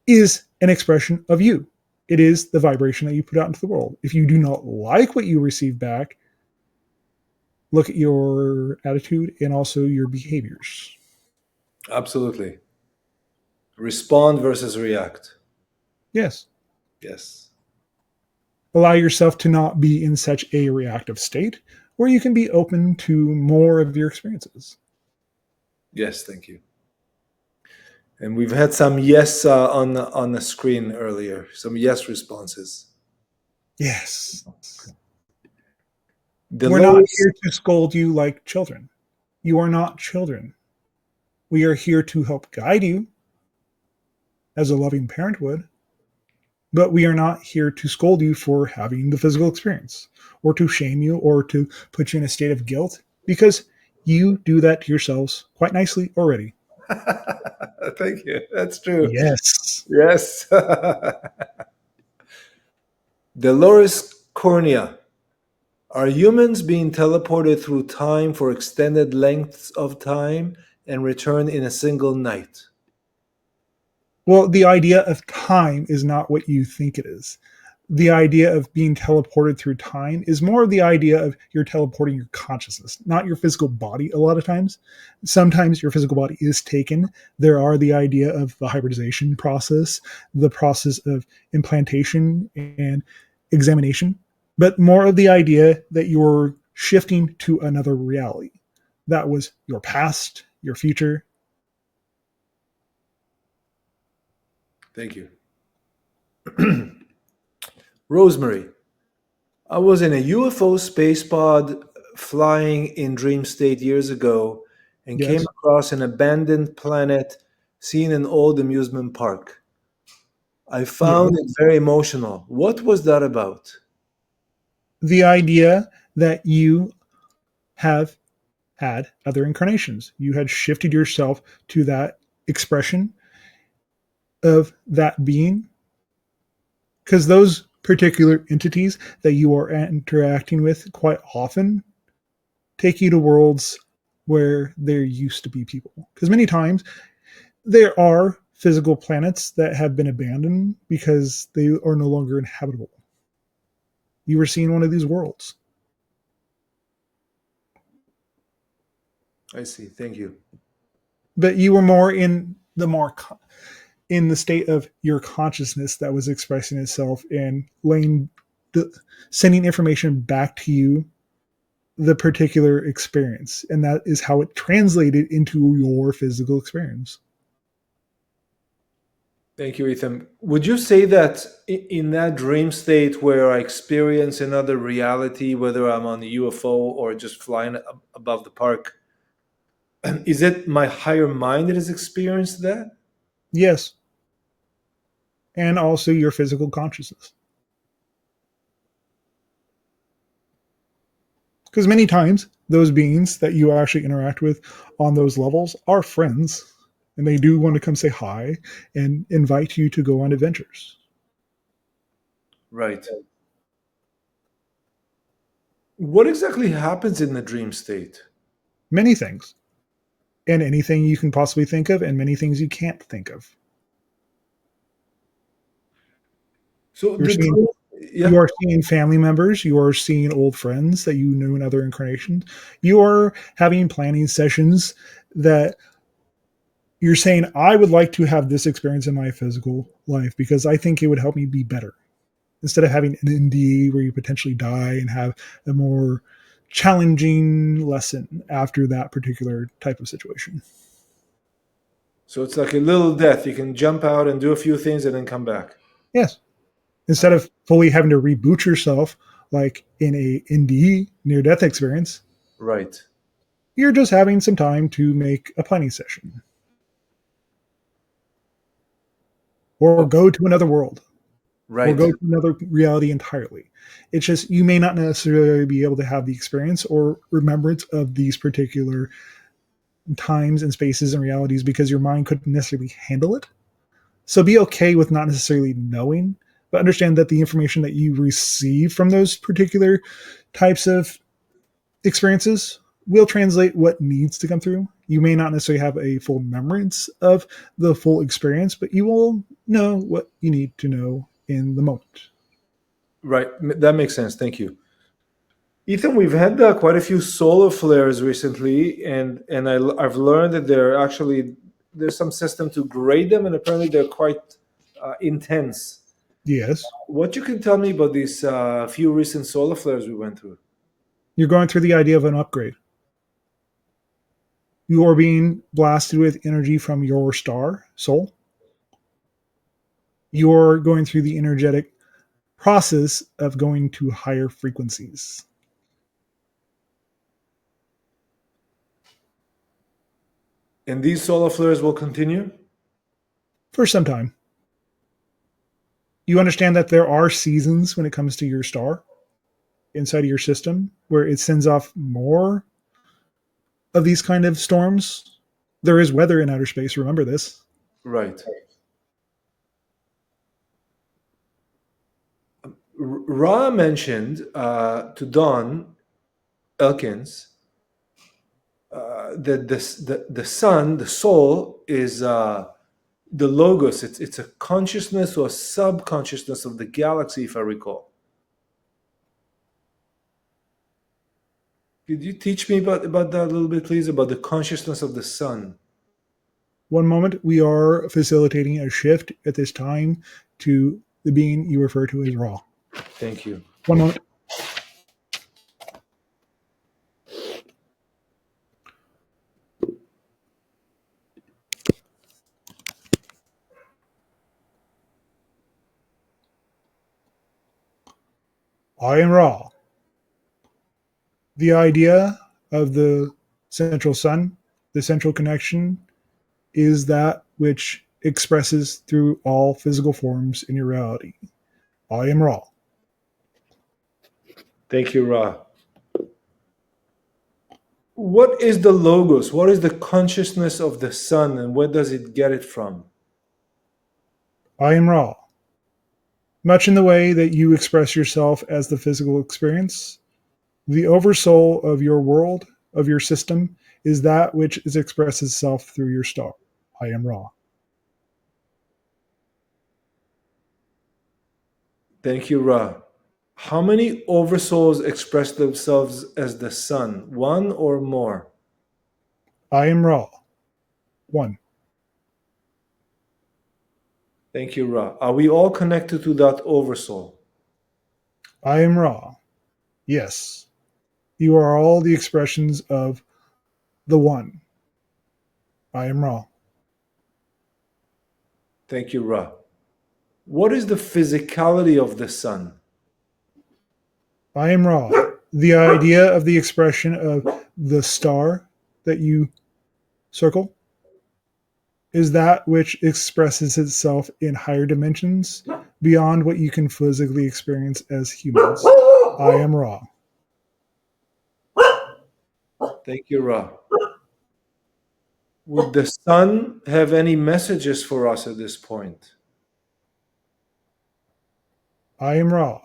is an expression of you. It is the vibration that you put out into the world. If you do not like what you receive back, look at your attitude and also your behaviors. Absolutely. Respond versus react. Yes. Yes. Allow yourself to not be in such a reactive state where you can be open to more of your experiences. Yes. Thank you. And we've had some yes on the screen earlier. Some yes responses. Yes. We're not Dolores. here to scold you like children. You are not children. We are here to help guide you as a loving parent would, but we are not here to scold you for having the physical experience or to shame you or to put you in a state of guilt because you do that to yourselves quite nicely already. Thank you. That's true. Yes. Yes. Dolores Cornea. Are humans being teleported through time for extended lengths of time and return in a single night? Well, the idea of time is not what you think it is. The idea of being teleported through time is more of the idea of you're teleporting your consciousness, not your physical body a lot of times. Sometimes your physical body is taken. There are the idea of the hybridization process, the process of implantation and examination, but more of the idea that you're shifting to another reality. That was your past, your future. Thank you. Rosemary. I was in a UFO space pod flying in dream state years ago and came Yes. across an abandoned planet seen in an old amusement park. I Yes. found it very emotional. What was that about? The idea that you have had other incarnations. You had shifted yourself to that expression of that being, because those particular entities that you are interacting with quite often take you to worlds where there used to be people. Because many times there are physical planets that have been abandoned because they are no longer inhabitable. You were seeing one of these worlds. I see. Thank you. But you were more in the state of your consciousness that was expressing itself and sending information back to you, the particular experience, and that is how it translated into your physical experience. Thank you, Ethan. Would you say that in that dream state where I experience another reality, whether I'm on the UFO or just flying above the park, is it my higher mind that has experienced that? Yes, and also your physical consciousness. Because many times those beings that you actually interact with on those levels are friends, and they do want to come say hi and invite you to go on adventures. Right. What exactly happens in the dream state? Many things, and anything you can possibly think of, and many things you can't think of. So You're the seeing dream, you yeah, are seeing family members, you are seeing old friends that you knew in other incarnations. You are having planning sessions that you're saying, I would like to have this experience in my physical life because I think it would help me be better. Instead of having an NDE where you potentially die and have a more challenging lesson after that particular type of situation. so it's like a little death. You can jump out and do a few things and then come back. Yes. Instead of fully having to reboot yourself like in a NDE near death experience, Right. you're just having some time to make a planning session or Oh, go to another world or right. go to another reality entirely. It's just you may not necessarily be able to have the experience or remembrance of these particular times and spaces and realities because your mind couldn't necessarily handle it. So be okay with not necessarily knowing, but understand that the information that you receive from those particular types of experiences will translate what needs to come through. You may not necessarily have a full remembrance of the full experience, but you will know what you need to know in the moment. Right. That makes sense. Thank you. Ethan, we've had quite a few solar flares recently, and I've learned that there's some system to grade them, and apparently they're quite intense. Yes, What you can tell me about these few recent solar flares we went through? you're going through the idea of an upgrade. You are being blasted with energy from your star, soul. You're going through the energetic process of going to higher frequencies And these solar flares will continue? for some time. You understand that there are seasons when it comes to your star inside of your system where it sends off more of these kind of storms. There is weather in outer space. Remember this. Right. Ra mentioned to Don Elkins that the sun, the soul, is the logos. It's a consciousness or a subconsciousness of the galaxy, if I recall. Could you teach me about that a little bit, please, about the consciousness of the sun? One moment, we are facilitating a shift at this time to the being you refer to as Ra. Thank you. One moment. I am Ra. The idea of the central sun, the central connection, is that which expresses through all physical forms in your reality. I am Ra. Thank you, Ra. What is the logos? What is the consciousness of the sun, and where does it get it from? I am Ra. Much in the way that you express yourself as the physical experience, the oversoul of your world, of your system, is that which is expresses itself through your star. I am Ra. Thank you, Ra. How many oversouls express themselves as the sun? One or more? I am Ra. One. Thank you, Ra. Are we all connected to that oversoul? I am Ra. Yes. You are all the expressions of the One. I am Ra. Thank you, Ra. What is the physicality of the sun? I am Ra. The idea of the expression of the star that you circle is that which expresses itself in higher dimensions beyond what you can physically experience as humans. I am Ra. Thank you, Ra. Would the sun have any messages for us at this point? I am Ra.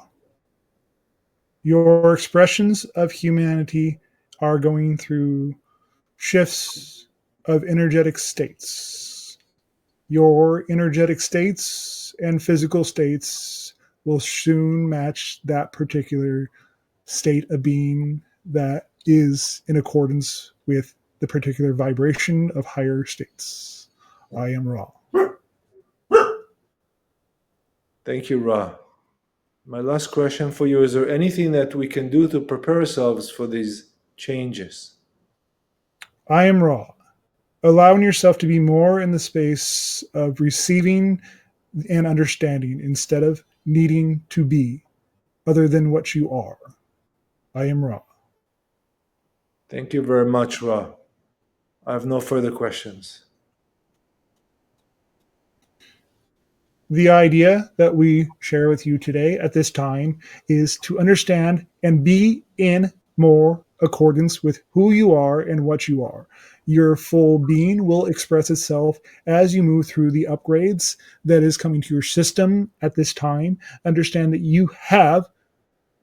Your expressions of humanity are going through shifts of energetic states. Your energetic states and physical states will soon match that particular state of being that is in accordance with the particular vibration of higher states. I am Ra. Thank you, Ra. My last question for you, is there anything that we can do to prepare ourselves for these changes? I am Ra. Allowing yourself to be more in the space of receiving and understanding instead of needing to be other than what you are. I am Ra. Thank you very much, Ra. I have no further questions. The idea that we share with you today at this time is to understand and be in more accordance with who you are and what you are. Your full being will express itself as you move through the upgrades that is coming to your system at this time. Understand that you have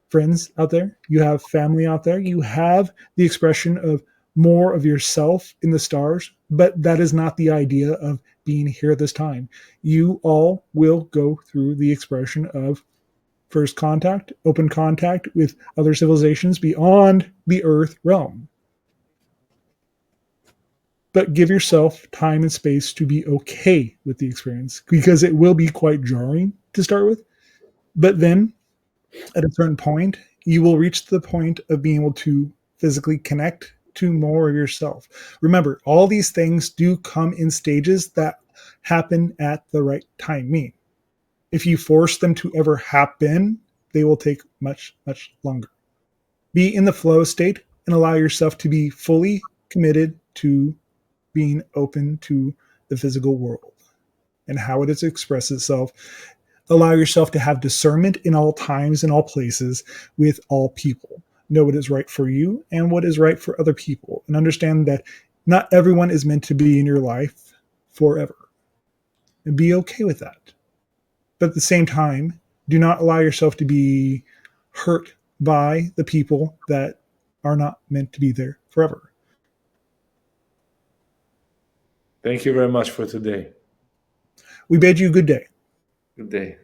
friends out there, you have family out there, you have the expression of more of yourself in the stars, but that is not the idea of being here at this time. You all will go through the expression of first contact, open contact with other civilizations beyond the Earth realm. But give yourself time and space to be okay with the experience because it will be quite jarring to start with. But then at a certain point, you will reach the point of being able to physically connect to more of yourself. Remember, all these things do come in stages that happen at the right timing. If you force them to ever happen, they will take much, much longer. Be in the flow state and allow yourself to be fully committed to being open to the physical world and how it expresses itself. Allow yourself to have discernment in all times and all places with all people. Know what is right for you and what is right for other people, and understand that not everyone is meant to be in your life forever. And be okay with that. But at the same time, do not allow yourself to be hurt by the people that are not meant to be there forever. Thank you very much for today. We bid you good day. Good day.